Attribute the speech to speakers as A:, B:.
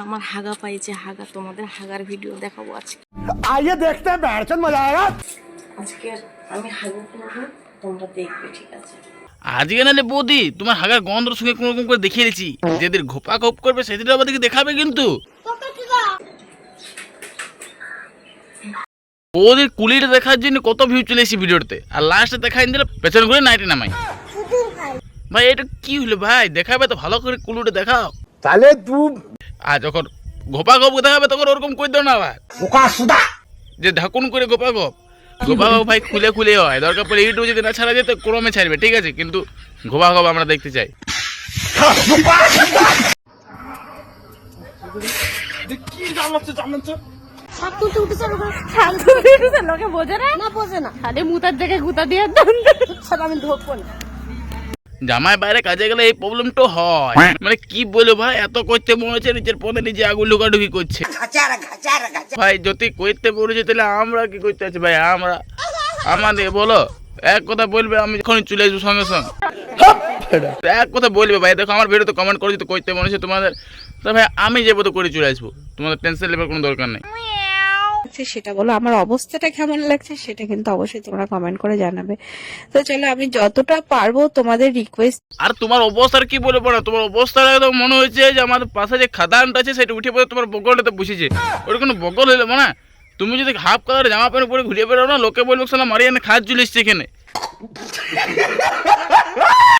A: আমার হাগা পাইছে, হাগা তোমাদের হাগার ভিডিও দেখাবো আজকে।
B: आइए देखते हैं बैठचंद मजा आएगा।
A: আজকে আমি হাগা করবো, তোমরা দেখবে, ঠিক আছে?
C: আজকে নালে বৌদি তোমার হাগার গন্ধর সঙ্গে কোনো রকম করে দেখিয়ে দিচ্ছি, যেদিন ঘোপা ঘোপ করবে সেদিন আমাদেরকে দেখাবে কিন্তু। বৌদির কুলিটা দেখার জন্য কত ভিউ চলে এসেছি ভিডিওতে, আর লাস্টে দেখাই দিলে পেছন করে নাইটে নামাই। ভাই এটা কি হলো ভাই, দেখাবে তো ভালো করে কুলুটা দেখাও।
B: साले तू
C: আর যখন ঘোপা ঘোপ দেখাবে তখন ওরকম করে দাও না ভাই, যে ঢাকুন করে গোপা গোপ ভাই খুলে খুলে হয়, দরকার পড়ে ইউটিউব যদি না ছাড়া যেত ক্রমে ছাড়বে, ঠিক আছে, কিন্তু গোপা গোপ আমরা দেখতে চাই।
D: লোকে বোঝে না, বোঝে না, খালি মুতার জায়গায় গুতা দিয়ে আমি ধরবো না।
C: জামাই বাইরে কাজে গেলে এই প্রবলেমটা হয়, মানে কি বলবো ভাই, এত করতে মনে হচ্ছে নিজের পদে নিজে আগুন ঢুকাঢুকি করছে ভাই। যদি করতে পড়েছে তাহলে আমরা কি করতে আছি ভাই, আমরা আমাদের বলো এক কথা বলবে, আমি যখন চলে আসবো সঙ্গে সঙ্গে এক কথা বলবে ভাই। দেখো আমার ভিডিওতে কমেন্ট করে যদি করতে মনে হচ্ছে তোমাদের, তো ভাই আমি যাবো তো করে চলে আসবো, তোমাদের টেনশন নেবার কোনো দরকার নেই।
E: সেটা বলো, আমার অবস্থাটা কেমন লাগছে সেটা কিন্তু অবশ্যই তোমরা কমেন্ট করে জানাবে। তো চলো, আমি যতটা পারবো তোমাদের রিকোয়েস্ট।
C: আর তোমার অবস্থার কি বলবো না, তোমার অবস্থাটা একদম মনে হচ্ছে যে আমার পাশে যে খাদানটা আছে সেটা উঠে পড়ে তোমার বগলটাতে বসেছে, ওর কোনো বগল হইলো না। তুমি যদি হাফ কালার জামা প্যান্ট পরে ঘুরিয়ে বেরো না, লোকে বলবে সালা মারিয়ানে খাদ চলে এসছে এখানে।